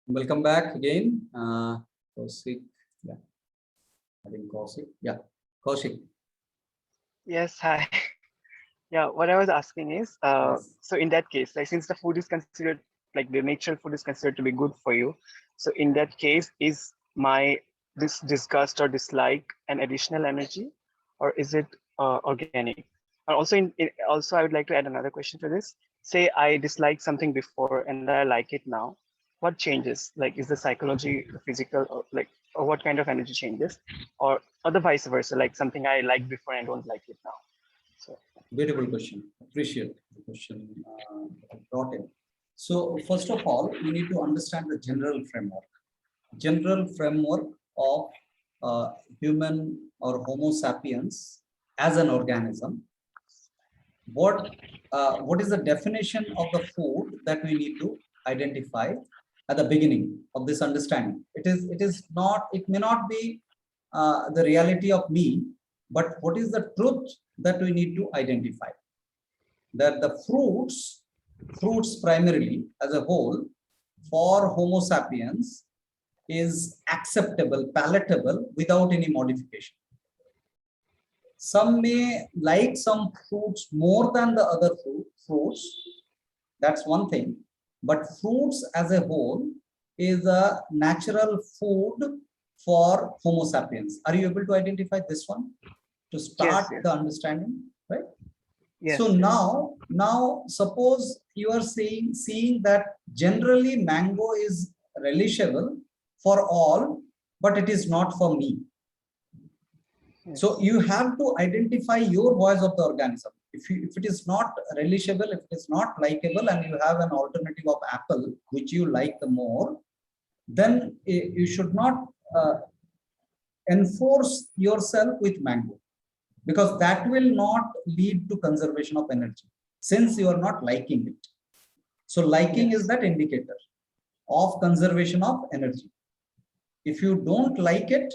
Welcome back again. Kaushik. Yeah, I think Kaushik. Yeah, Kaushik. Yes, hi. Yeah, what I was asking is, Yes. so in that case, like since the food is considered, like the natural food is considered to be good for you, so in that case, is my this disgust or dislike an additional energy, or is it organic? And also, also, I would like to add another question to this. Say I dislike something before and I like it now. What changes? Like, is the psychology, the physical, or what kind of energy changes, or the vice versa? Like something I liked before and I don't like it now. So. Beautiful question. Appreciate the question brought in. So first of all, we need to understand the general framework. General framework of human or Homo sapiens as an organism. What is the definition of the food that we need to identify at the beginning of this understanding? It may not be the reality of me, but what is the truth that we need to identify? That the fruits primarily as a whole for Homo sapiens is acceptable, palatable without any modification. Some may like some fruits more than the other fruits. That's one thing. But fruits as a whole is a natural food for Homo sapiens. Are you able to identify this one to start Yes, the yes, understanding? Right. So yes, yes, now suppose you are seeing that generally mango is relishable for all, but it is not for me. So yes, you have to identify your voice of the organism. If it is not relishable, if it is not likable, and you have an alternative of apple which you like more, then you should not enforce yourself with mango, because that will not lead to conservation of energy since you are not liking it. So liking is yes, that indicator of conservation of energy. If you don't like it,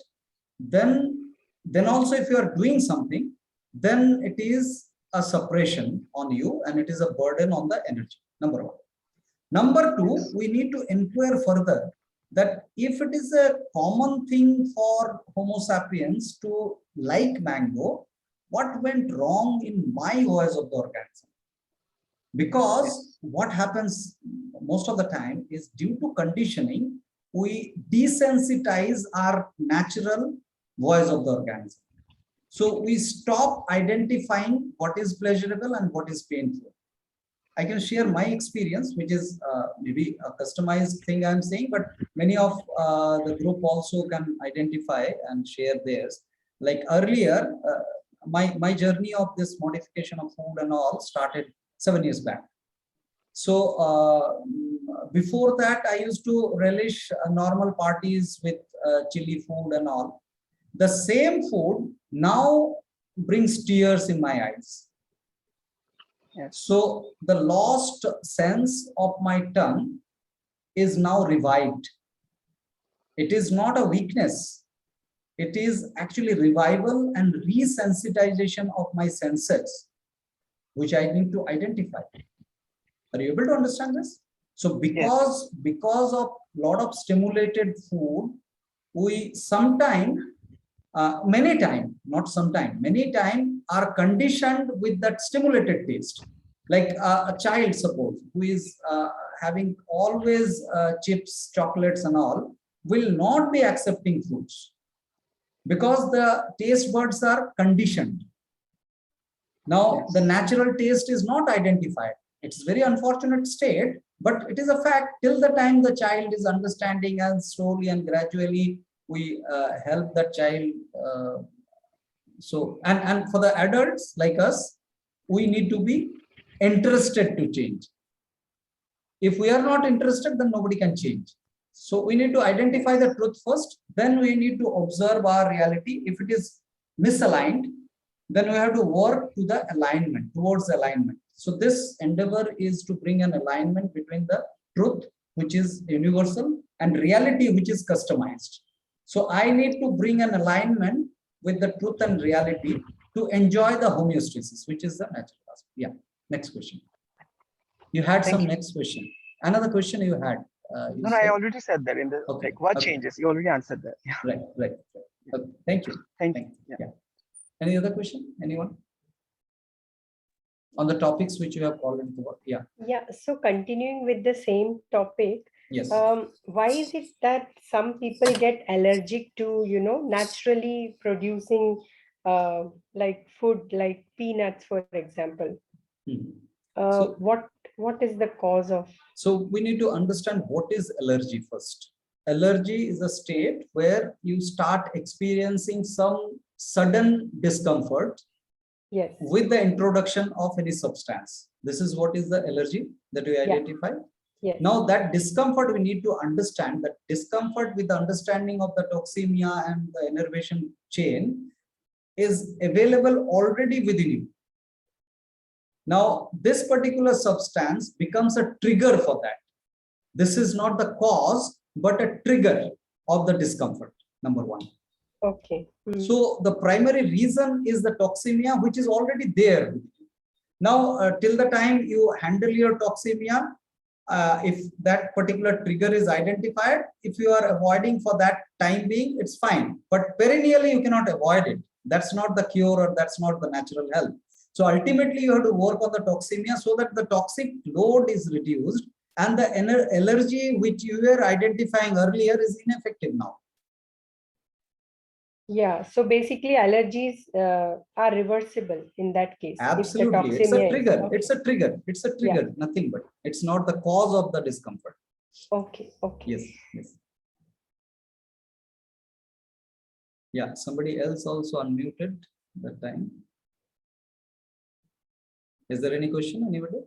then also if you are doing something, then it is a suppression on you and it is a burden on the energy. Number one. Number two, yes, we need to inquire further that if it is a common thing for Homo sapiens to like mango, what went wrong in my voice of the organism? Because yes, what happens most of the time is due to conditioning, we desensitize our natural voice of the organism. So we stop identifying what is pleasurable and what is painful. I can share my experience, which is maybe a customized thing I'm saying, but many of the group also can identify and share theirs. Like earlier, my journey of this modification of food and all started 7 years back. So before that, I used to relish normal parties with chili food and all. The same food now brings tears in my eyes. yes, So the lost sense of my tongue is now revived. It is not a weakness. It is actually revival and resensitization of my senses, which I need to identify. Are you able to understand this? So yes, because of lot of stimulated food, we sometimes, many time, not sometime, many time are conditioned with that stimulated taste. Like a child, suppose, who is having always chips, chocolates, and all, will not be accepting fruits because the taste buds are conditioned. Now, the yes, natural taste is not identified. It's very unfortunate state, but it is a fact till the time the child is understanding, and slowly and gradually we help that child. And for the adults like us, we need to be interested to change. If we are not interested, then nobody can change. So we need to identify yes, the truth first, then we need to observe our reality. If it is misaligned, then we have to work to the alignment, towards alignment. So this endeavor is to bring an alignment between the truth, which is universal, and reality, which is customized. So I need to bring an alignment with the truth and reality to enjoy the homeostasis, which is the natural aspect. Yeah. Next question. You had thank some you. next question. Another question you had. You No, I said? already said that in the Okay. like what Okay. changes. You already answered that. Yeah. Right. Right. Okay. Thank you. Thank Thank you. you. Yeah. Yeah. Any other question? Anyone? On the topics which you have called into work? Yeah. Yeah, so continuing with the same topic, Yes. why is it that some people get allergic to, naturally producing like food, like peanuts, for example? Hmm. Uh, So, what what is the cause of? so we need to understand what is allergy first. Allergy is a state where you start experiencing some sudden discomfort Yes. with the introduction of any substance. This is what is the allergy that we Yeah. identify. Yes. Now that discomfort, we need to understand that discomfort with the understanding of the toxemia and the innervation chain is available already within you. Now, this particular substance becomes a trigger for that. This is not the cause, but a trigger of the discomfort, number one. Okay. So the primary reason is the toxemia, which is already there. Now, till the time you handle your toxemia, if that particular trigger is identified, if you are avoiding for that time being, it's fine. But perennially, you cannot avoid it. That's not the cure, or that's not the natural health. So ultimately, you have to work on the toxemia so that the toxic load is reduced and the allergy which you were identifying earlier is ineffective now. Yeah, so basically allergies are reversible in that case. Absolutely. If It's the a toxemia trigger. is, okay. It's a trigger. It's a trigger. Yeah. Nothing but. It's not the cause of the discomfort. Okay. Okay. Yes. Yes. Yeah. Somebody else also unmuted that time. Is there any question? Anybody?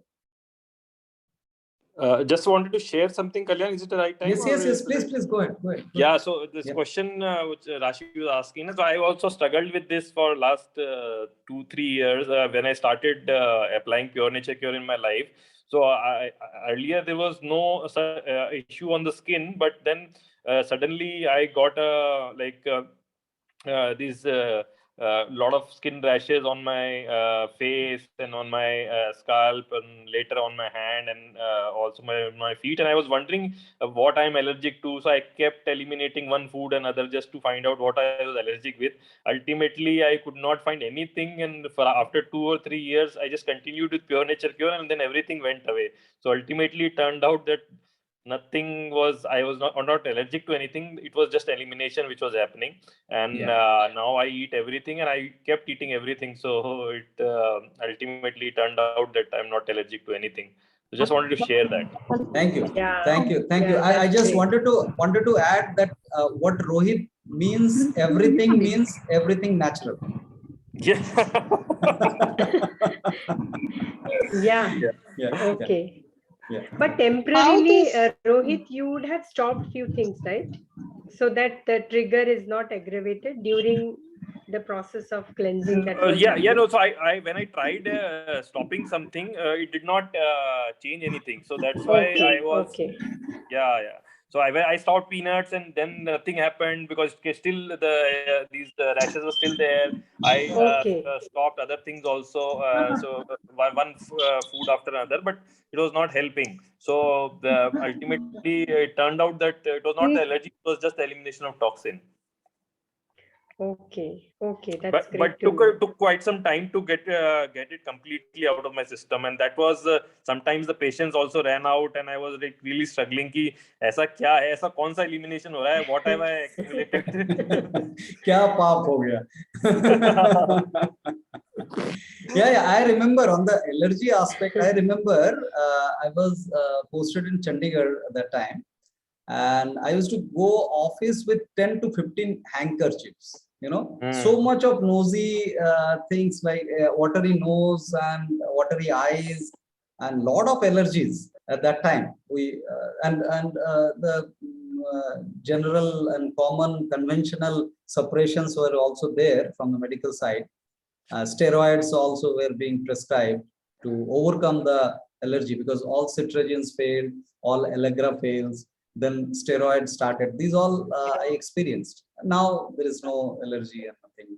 Just wanted to share something, Kalyan. Is it the right time? Yes. Yes. Yes. Please. Please go ahead. Go ahead. Go Yeah. ahead. So this Yeah. question which Rashi was asking, so I also struggled with this for last 2-3 years when I started applying Pure Nature Cure in my life. So earlier there was no issue on the skin, but then suddenly I got these lot of skin rashes on my face and on my scalp, and later on my hand, and also my feet. And I was wondering what I'm allergic to. So I kept eliminating one food and other just to find out what I was allergic with. Ultimately, I could not find anything. And after 2 or 3 years, I just continued with Pure Nature Cure, and then everything went away. So ultimately, it turned out that nothing was, I was not allergic to anything. It was just elimination which was happening. And Yeah. now I eat everything, and I kept eating everything. So it ultimately turned out that I'm not allergic to anything. So just wanted to share that. Thank you. Yeah. Thank you. Thank you. Yeah, I that's just great. wanted to add that what Rohit means everything natural. Yeah. Yeah. Yeah. Okay. Yeah. But temporarily, Rohit, you would have stopped few things, right? So that the trigger is not aggravated during the process of cleansing that was Yeah. No. happening. So I when I tried stopping something, it did not change anything. So that's why I Okay. was, Okay. yeah. So I stopped peanuts, and then nothing happened because still these rashes were still there. I Okay. stopped other things also. So one food after another, but it was not helping. So ultimately, it turned out that it was not the allergy; it was just the elimination of toxin. Okay. Okay. That's But great to know. took quite some time to get it completely out of my system, and that was sometimes the patience also ran out, and I was like really struggling कि ऐसा क्या है, ऐसा कौन सा elimination हो रहा है, what have I accumulated. क्या पाप हो गया? Yeah, I remember on the allergy aspect. I remember I was posted in Chandigarh at that time, and I used to go office with 10 to 15 handkerchiefs. So much of nosy things like watery nose and watery eyes, and lot of allergies at that time. We and the general and common conventional suppressions were also there from the medical side. Steroids also were being prescribed to overcome the allergy, because all citrazines failed, all Allegra fails. Then steroids started. These all I experienced. Now there is no allergy and nothing.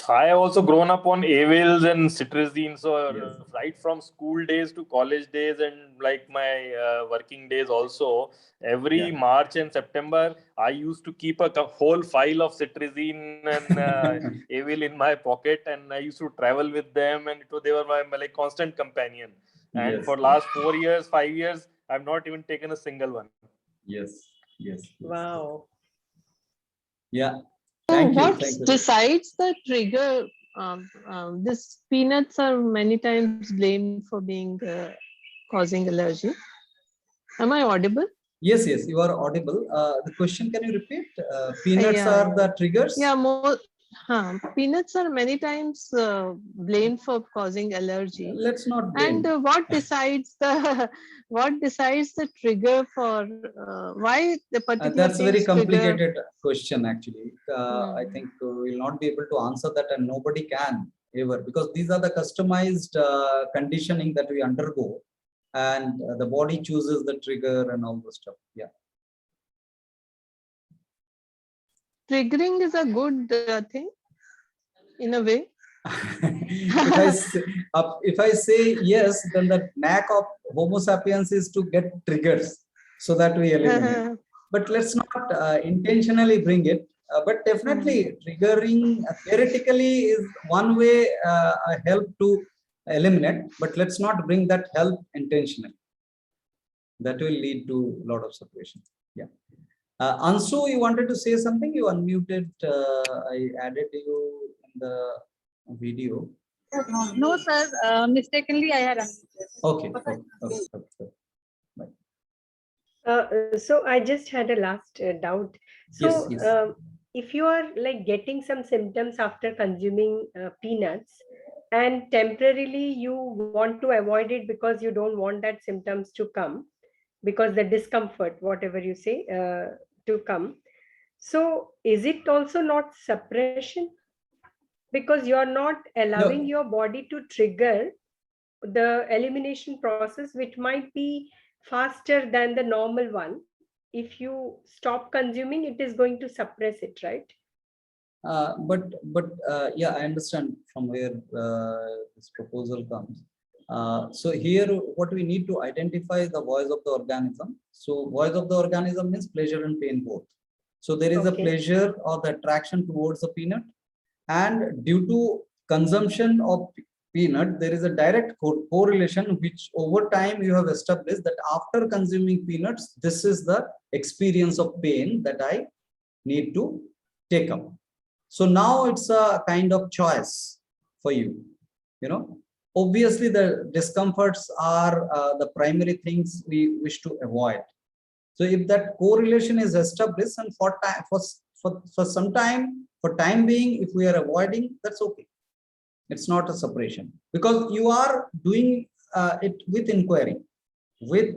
I have also grown up on Avils and citrazine. So Yes. right from school days to college days and like my working days also, every Yeah. March and September, I used to keep a whole file of citrazine and Avil in my pocket, and I used to travel with them, and they were my like constant companion. And Yes. for last 4 years, 5 years, I've not even taken a single one. Yes. Yes. Yes. Wow. Yeah. So Thank you. what Thank you. decides the trigger? This peanuts are many times blamed for being causing allergy. Am I audible? Yes, yes, you are audible. The question, can you repeat? Peanuts are Yeah. the triggers? Yeah, peanuts are many times blamed for causing allergy. Let's not And blame. what decides the what decides the trigger for why the particular That's a very things trigger? complicated question, actually. I Hmm. think we'll not be able to answer that, and nobody can ever, because these are the customized conditioning that we undergo, and the body chooses the trigger and all the stuff. Yeah. Triggering is a good thing in a way. If I say yes, then the knack of Homo sapiens is to get triggers so that we eliminate. But let's not intentionally bring it. But definitely, triggering theoretically is one way a help to eliminate. But let's not bring that help intentionally. That will lead to a lot of separation. Yeah. Ansu, you wanted to say something? You unmuted. I added you in the video. No, sir. Mistakenly, I had unmuted. Okay. Okay. So I just had a last doubt. So Yes. if you are like getting some symptoms after consuming peanuts, and temporarily you want to avoid it because you don't want that symptoms to come, because the discomfort, whatever you say, to come. So is it also not suppression? Because you're not allowing No, your body to trigger the elimination process, which might be faster than the normal one. If you stop consuming, it is going to suppress it, right? but yeah, I understand from where this proposal comes. So here, what we need to identify is the voice of the organism. So voice of the organism means pleasure and pain both. So there is a Okay. pleasure or the attraction towards the peanut, and due to consumption of peanut, there is a direct correlation, which over time you have established that after consuming peanuts, this is the experience of pain that I need to take up. So now it's a kind of choice for you. Obviously the discomforts are the primary things we wish to avoid. So if that correlation is established, and for some time, for time being, if we are avoiding, that's okay. It's not a separation, because you are doing it with inquiry, with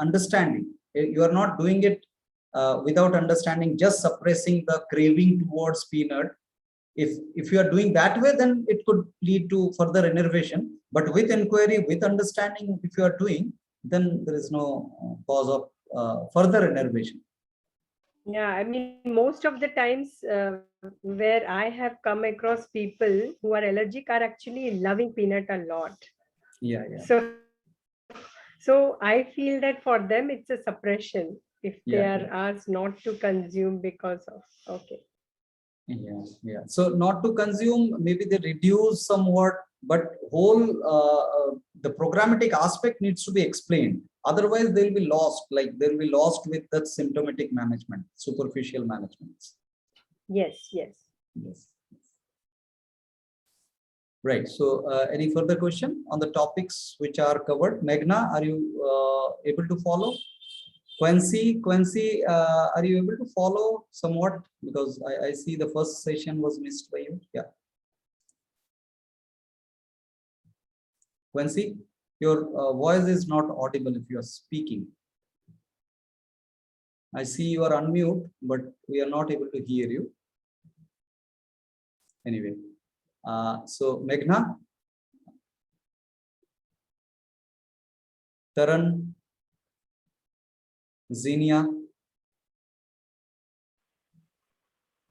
understanding. You are not doing it without understanding, just suppressing the craving towards peanut. If you are doing that way, then it could lead to further innervation. But with inquiry, with understanding, if you are doing, then there is no cause of further innervation. Yeah, I mean, most of the times where I have come across people who are allergic are actually loving peanut a lot. Yeah. So I feel that for them it's a suppression if they Yeah. are asked not to consume because of. Okay. Yeah. So not to consume, maybe they reduce somewhat, but the programmatic aspect needs to be explained. Otherwise, they'll be lost. Like they'll be lost with that symptomatic management, superficial management. Yes. Right. So, any further question on the topics which are covered? Meghna, are you able to follow? Quincy, are you able to follow somewhat? Because I see the first session was missed by you. Yeah. Quincy, your voice is not audible if you are speaking. I see you are unmute, but we are not able to hear you. Anyway, so Meghna, Taran, Xenia.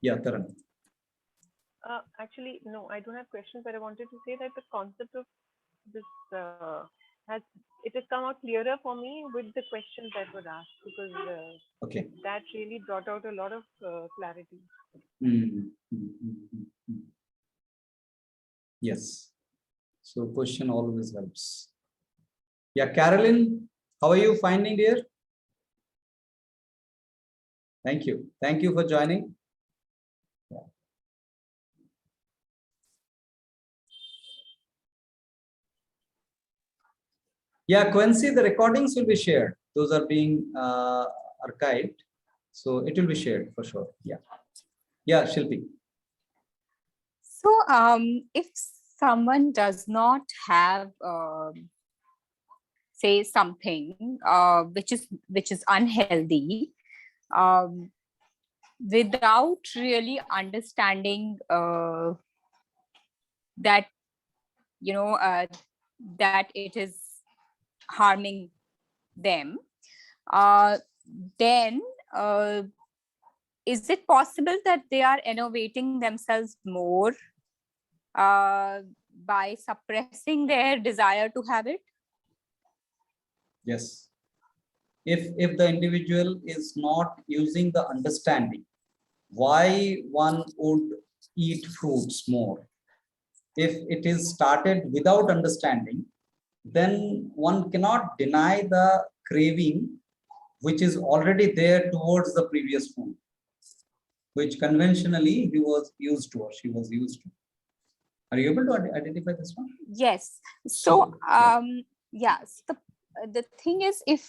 Yeah, Taran. Actually, no, I don't have questions, but I wanted to say that the concept of this has it has come out clearer for me with the questions that were asked, because Okay. that really brought out a lot of clarity. Yes. So question always helps. Yeah, Carolyn, how are you finding, dear? Thank you. Thank you for joining. Yeah, Quincy, the recordings will be shared. Those are being archived. So it will be shared for sure. Yeah. Yeah, Shilpi. So if someone does not have, say, something which is unhealthy, without really understanding that, that it is harming them, then is it possible that they are innovating themselves more by suppressing their desire to have it? Yes. If the individual is not using the understanding why one would eat fruits more, if it is started without understanding, then one cannot deny the craving which is already there towards the previous food, which conventionally he was used to or she was used to. Are you able to identify this one? Yes. So yes, the thing is, if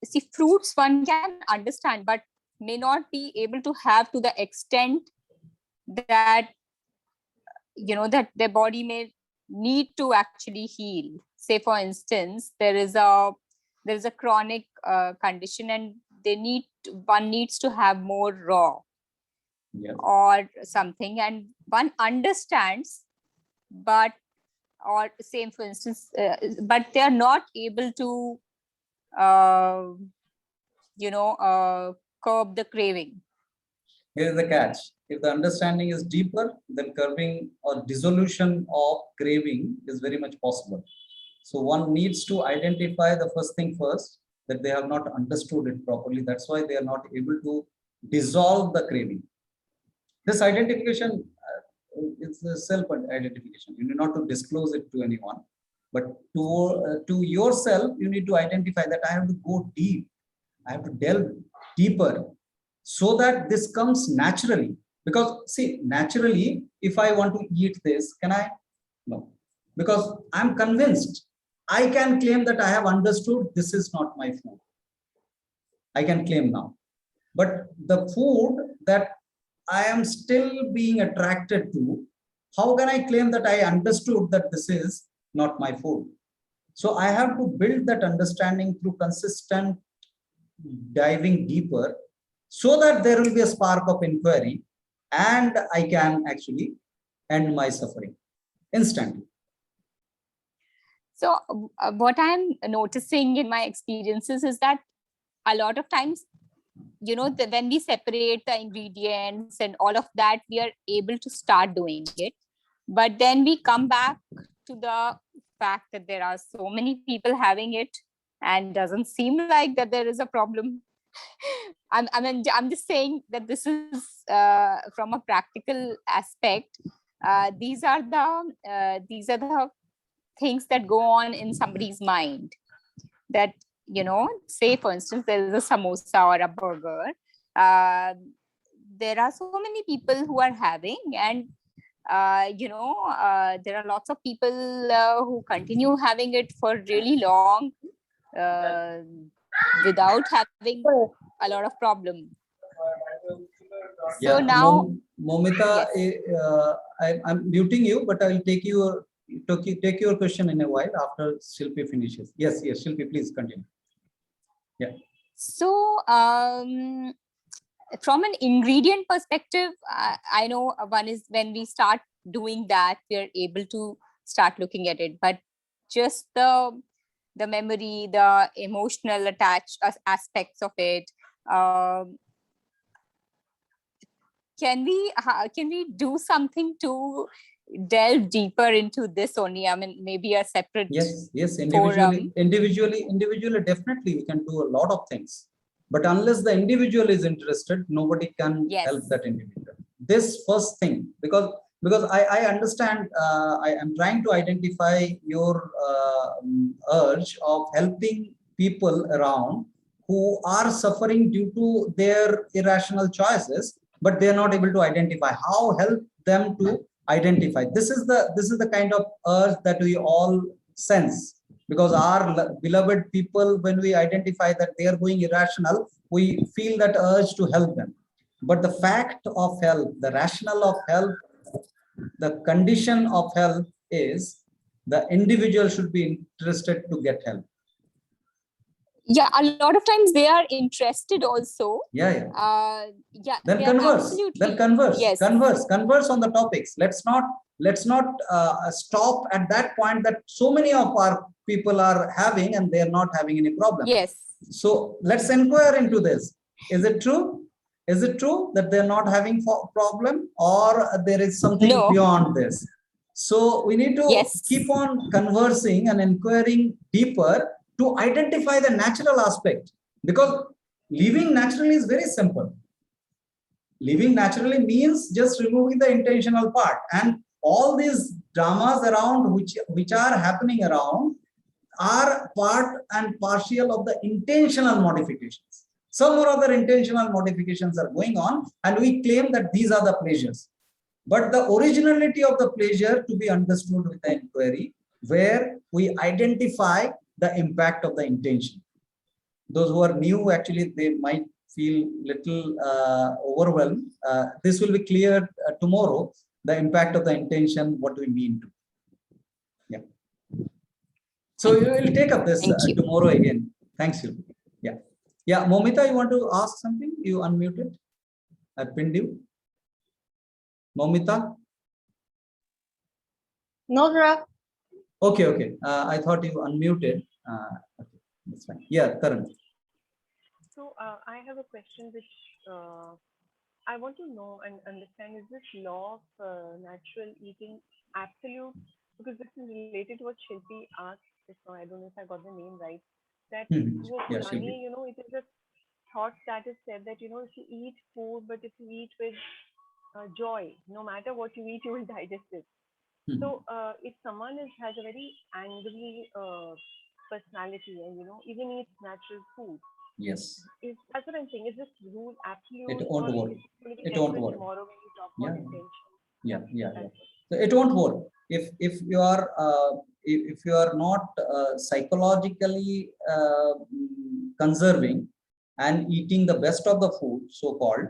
see, fruits one can understand, but may not be able to have to the extent that, that their body may need to actually heal. Say, for instance, there is a chronic condition, and one needs to have more raw. Yes. Or something, and one understands, but, or same, for instance, but they are not able to curb the craving. Here is the catch. If the understanding is deeper, then curbing or dissolution of craving is very much possible. So one needs to identify the first thing first, that they have not understood it properly. That's why they are not able to dissolve the craving. This identification is a self-identification. You need not to disclose it to anyone, but to yourself, you need to identify that I have to go deep. I have to delve deeper so that this comes naturally. Because see, naturally, if I want to eat this, can I? No. Because I'm convinced, I can claim that I have understood this is not my food. I can claim now. But the food that I am still being attracted to, how can I claim that I understood that this is not my food? So I have to build that understanding through consistent diving deeper, so that there will be a spark of inquiry and I can actually end my suffering instantly. So what I'm noticing in my experiences is that a lot of times, when we separate the ingredients and all of that, we are able to start doing it. But then we come back to the fact that there are so many people having it, and doesn't seem like that there is a problem. I'm just saying that this is from a practical aspect. These are the things that go on in somebody's mind. That, say, for instance, there is a samosa or a burger. There are so many people who are having, and there are lots of people who continue having it for really long without having a lot of problem. Yeah, So now, Momita, yes. I'm muting you, but I will take your question in a while after Shilpi finishes. Yes, Shilpi, please continue. Yeah. So from an ingredient perspective, I know one is when we start doing that, we are able to start looking at it. But just the memory, the emotional attached aspects of it, can we do something to delve deeper into this only? I mean, maybe a separate Yes, forum. individually, definitely we can do a lot of things. But unless the individual is interested, nobody can help that individual. This first thing, because I understand, I am trying to identify your urge of helping people around who are suffering due to their irrational choices, but they are not able to identify. How help them to identify? This is the kind of urge that we all sense, because our beloved people, when we identify that they are going irrational, we feel that urge to help them. But the fact of help, the rationale of help, the condition of help is the individual should be interested to get help. Yeah, a lot of times they are interested also. Yeah. Then converse. Yes. Converse on the topics. Let's not stop at that point that so many of our people are having, and they are not having any problem. Yes. So let's inquire into this. Is it true? Is it true that they're not having problem, or there is something beyond this? So we need to keep on conversing and inquiring deeper to identify the natural aspect, because living naturally is very simple. Living naturally means just removing the intentional part, and all these dramas around which are happening around are part and partial of the intentional modifications. Some or other intentional modifications are going on, and we claim that these are the pleasures. But the originality of the pleasure to be understood with the inquiry, where we identify the impact of the intention. Those who are new, actually, they might feel little overwhelmed. This will be clear tomorrow, the impact of the intention, what we mean to. Yeah. So we will take up this tomorrow again. Thanks you. Yeah, Momita, you want to ask something? You unmuted. I pinned you. Momita? No, sir. Okay. I thought you unmuted. Okay, that's fine. Yeah, Karan. So I have a question which I want to know and understand. Is this law of natural eating absolute? Because this is related to what Shilpi asked. I don't know if I got the name right. That it is a thought that is said that, if you eat food, but if you eat with joy, no matter what you eat, you will digest it. So if someone has a very angry personality and, even eats natural food. Yes. That's what I'm saying. Is this rule absolute? It won't work. It won't work. Tomorrow when you talk about intention. Yeah. So it won't work. If you are not psychologically conserving and eating the best of the food, so-called,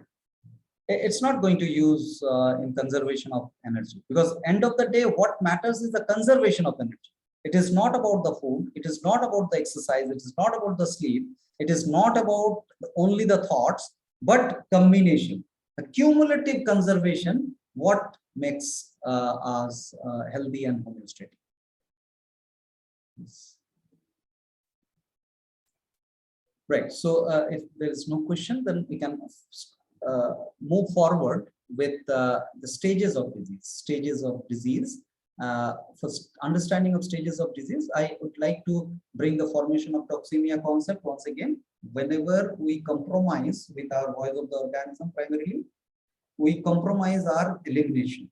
it's not going to use in conservation of energy, because end of the day, what matters is the conservation of energy. It is not about the food. It is not about the exercise. It is not about the sleep. It is not about only the thoughts, but combination, the cumulative conservation, what makes us healthy and homeostatic. Yes. Right. So if there is no question, then we can move forward with the stages of disease. For understanding of stages of disease, I would like to bring the formation of toxemia concept once again. Whenever we compromise with our voice of the organism, primarily, we compromise our elimination.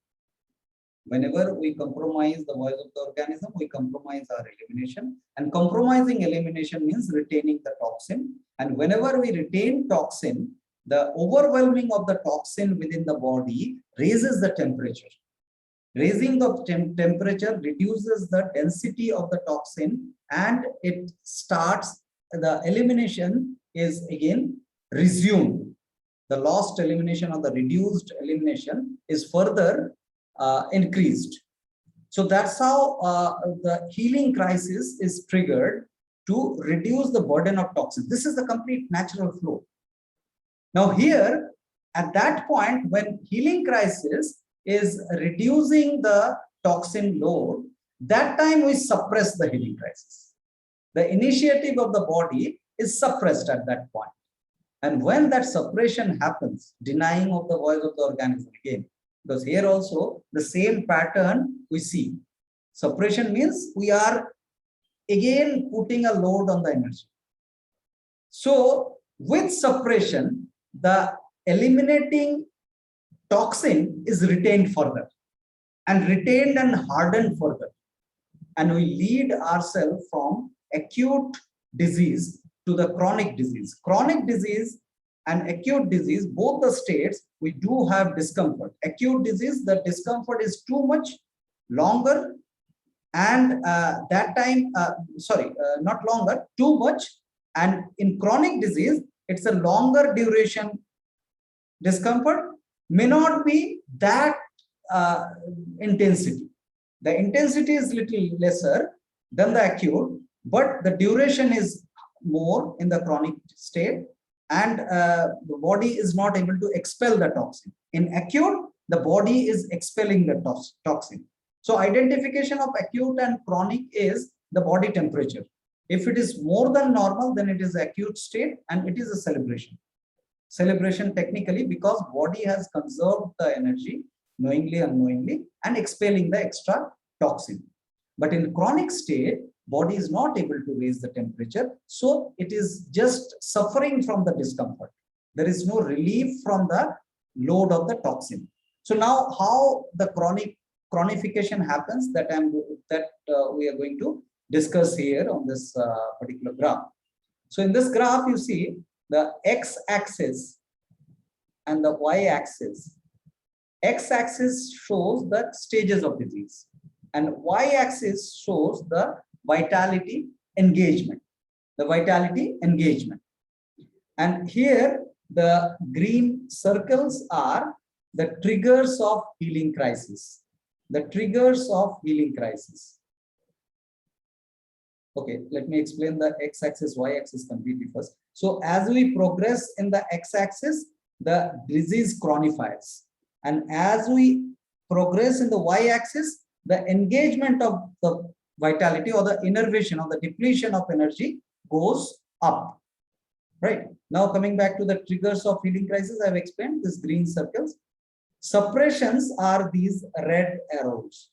Whenever we compromise the voice of the organism, we compromise our elimination. And compromising elimination means retaining the toxin. And whenever we retain toxin, the overwhelming of the toxin within the body raises the temperature. Raising the temperature reduces the density of the toxin, and it starts, the elimination is again resumed. The lost elimination or the reduced elimination is further increased. So that's how the healing crisis is triggered, to reduce the burden of toxins. This is the complete natural flow. Now here, at that point, when healing crisis is reducing the toxin load, that time we suppress the healing crisis. The initiative of the body is suppressed at that point. And when that suppression happens, denying of the voice of the organism again, because here also the same pattern we see. Suppression means we are again putting a load on the energy. So with suppression, the eliminating toxin is retained further and retained and hardened further. And we lead ourselves from acute disease to the chronic disease. Chronic disease and acute disease, both the states, we do have discomfort. Acute disease, the discomfort is too much, longer, and that time, not longer, too much. And in chronic disease, it's a longer duration discomfort, may not be that intensity. The intensity is little lesser than the acute, but the duration is more in the chronic state, and the body is not able to expel the toxin. In acute, the body is expelling the toxin. So identification of acute and chronic is the body temperature. If it is more than normal, then it is acute state and it is a celebration. Celebration technically, because body has conserved the energy knowingly, unknowingly, and expelling the extra toxin. But in chronic state, body is not able to raise the temperature, so it is just suffering from the discomfort. There is no relief from the load of the toxin. So now how the chronification happens, that we are going to discuss here on this particular graph. So in this graph, you see the x-axis and the y-axis. X-axis shows the stages of disease, and y-axis shows the vitality engagement. The vitality engagement. And here the green circles are the triggers of healing crisis. The triggers of healing crisis. Okay, let me explain the x-axis, y-axis completely first. So as we progress in the x-axis, the disease chronifies. And as we progress in the y-axis, the engagement of the vitality or the innervation or the depletion of energy goes up. Right. Now coming back to the triggers of healing crisis, I've explained these green circles. Suppressions are these red arrows.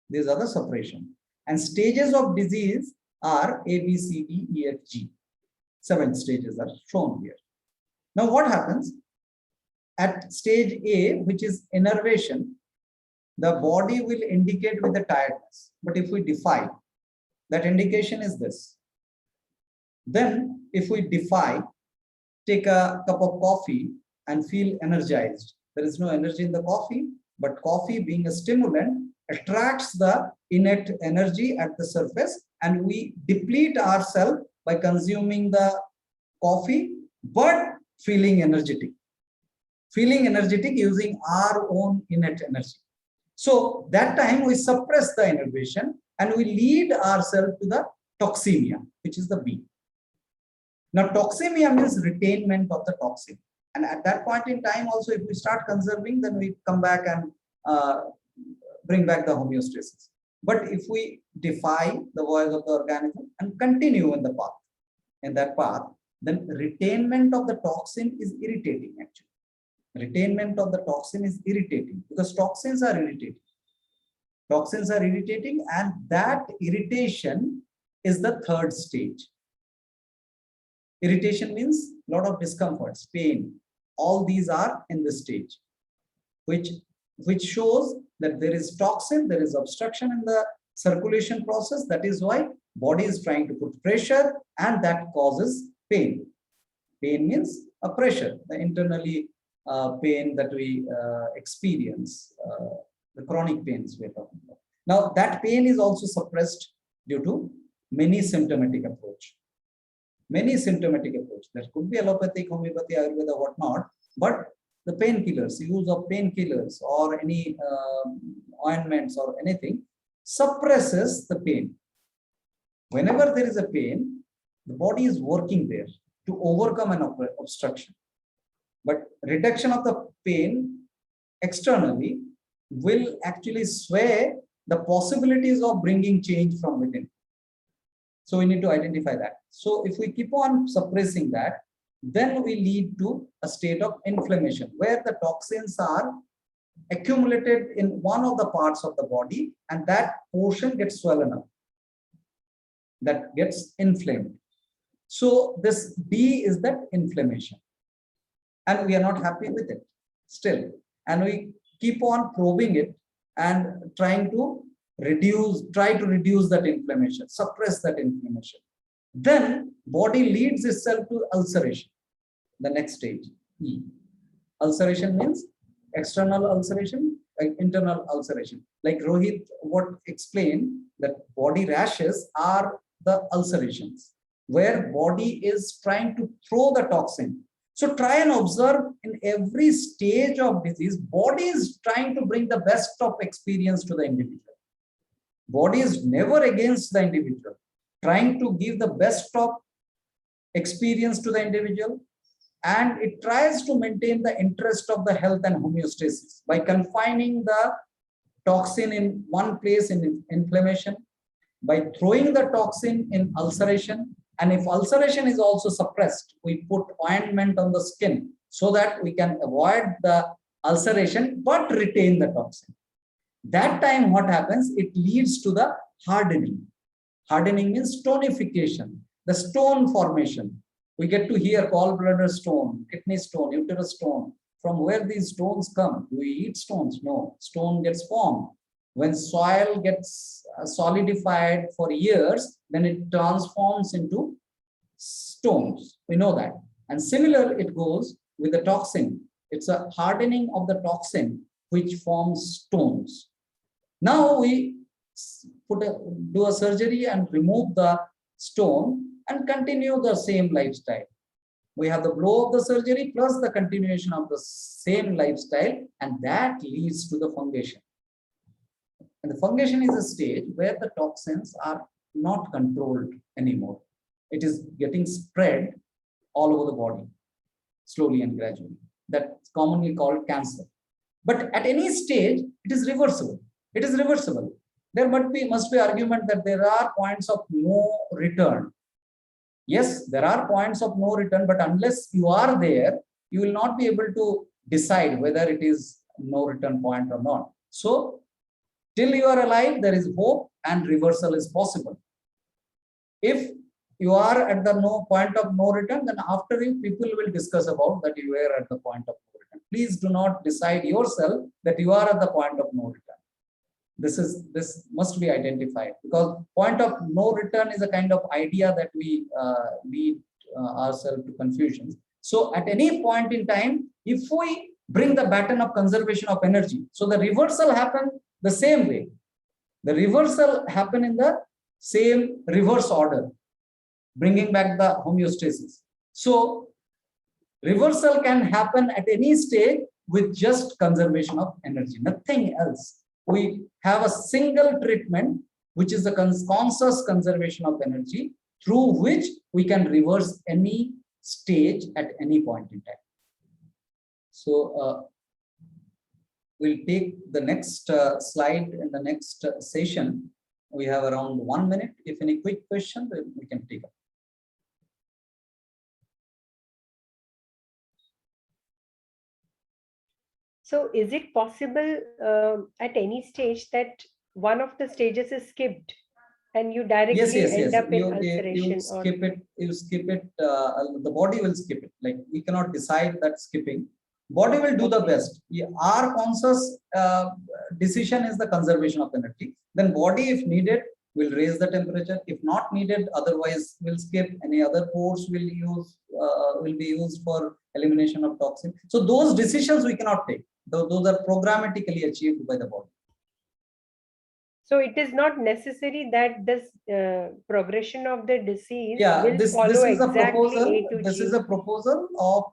These are the suppression. And stages of disease are A, B, C, D, E, F, G. 7 stages are shown here. Now what happens? At stage A, which is innervation, the body will indicate with the tiredness. But if we defy, that indication is this. Then if we defy, take a cup of coffee and feel energized. There is no energy in the coffee, but coffee being a stimulant attracts the innate energy at the surface, and we deplete ourselves by consuming the coffee, but feeling energetic. Feeling energetic using our own innate energy. So that time we suppress the innervation and we lead ourselves to the toxemia, which is the B. Now toxemia means retainment of the toxin. And at that point in time also, if we start conserving, then we come back and bring back the homeostasis. But if we defy the voice of the organism and continue in the path, then retainment of the toxin is irritating actually. Retainment of the toxin is irritating because toxins are irritating. Toxins are irritating, and that irritation is the third stage. Irritation means a lot of discomforts, pain. All these are in this stage, which shows that there is toxin, there is obstruction in the circulation process. That is why body is trying to put pressure, and that causes pain. Pain means a pressure, the internally pain that we experience, the chronic pains we're talking about. Now that pain is also suppressed due to many symptomatic approach. Many symptomatic approach. There could be allopathic, homeopathy, Ayurveda, whatnot, but the painkillers, use of painkillers or any ointments or anything suppresses the pain. Whenever there is a pain, the body is working there to overcome an obstruction. But reduction of the pain externally will actually sway the possibilities of bringing change from within. So we need to identify that. So if we keep on suppressing that, then we lead to a state of inflammation where the toxins are accumulated in one of the parts of the body, and that portion gets swollen up, that gets inflamed. So this B is that inflammation, and we are not happy with it still, and we keep on probing it and trying to reduce that inflammation, suppress that inflammation. Then body leads itself to ulceration, the next stage, E. Ulceration means external ulceration, internal ulceration. Like Rohit what explained, that body rashes are the ulcerations where body is trying to throw the toxin. So try and observe in every stage of disease, body is trying to bring the best of experience to the individual. Body is never against the individual, trying to give the best of experience to the individual, and it tries to maintain the interest of the health and homeostasis by confining the toxin in one place in inflammation, by throwing the toxin in ulceration. And if ulceration is also suppressed, we put ointment on the skin so that we can avoid the ulceration but retain the toxin. That time what happens, it leads to the hardening. Hardening means stonification, the stone formation. We get to hear gallbladder stone, kidney stone, uterus stone. From where these stones come? Do we eat stones? No, stone gets formed. When soil gets solidified for years, then it transforms into stones. We know that. And similar it goes with the toxin. It's a hardening of the toxin which forms stones. Now we do a surgery and remove the stone and continue the same lifestyle. We have the blow of the surgery plus the continuation of the same lifestyle, and that leads to the fungation. And the fungation is a stage where the toxins are not controlled anymore. It is getting spread all over the body, slowly and gradually. That's commonly called cancer. But at any stage, it is reversible. It is reversible. There must be argument that there are points of no return. Yes, there are points of no return, but unless you are there, you will not be able to decide whether it is no return point or not. So, till you are alive, there is hope and reversal is possible. If you are at the point of no return, then after you, people will discuss about that you are at the point of no return. Please do not decide yourself that you are at the point of no return. This must be identified, because point of no return is a kind of idea that we lead ourselves to confusion. So at any point in time, if we bring the baton of conservation of energy, so the reversal happen the same way. The reversal happen in the same reverse order, bringing back the homeostasis. So reversal can happen at any stage with just conservation of energy, nothing else. We have a single treatment, which is the conscious conservation of energy, through which we can reverse any stage at any point in time. So we'll take the next slide in the next session. We have around 1 minute. If any quick question, then we can take up. So is it possible at any stage that one of the stages is skipped and you directly end up in ulceration? You skip it, the body will skip it. Like, we cannot decide that skipping. Body will do the best. Our conscious decision is the conservation of energy. Then body, if needed, will raise the temperature. If not needed, otherwise will skip. Any other course will be used for elimination of toxin. So those decisions we cannot take. Those are programmatically achieved by the body. So it is not necessary that this progression of the disease will follow exactly A to G. This is a proposal of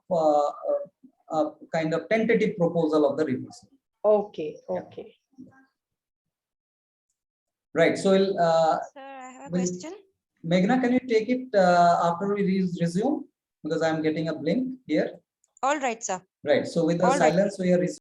a kind of tentative proposal of the reversal. Okay, okay. Right. So, sir, I have a question. Meghna, can you take it after we resume? Because I'm getting a blink here. All right, sir. Right. So with the silence, we are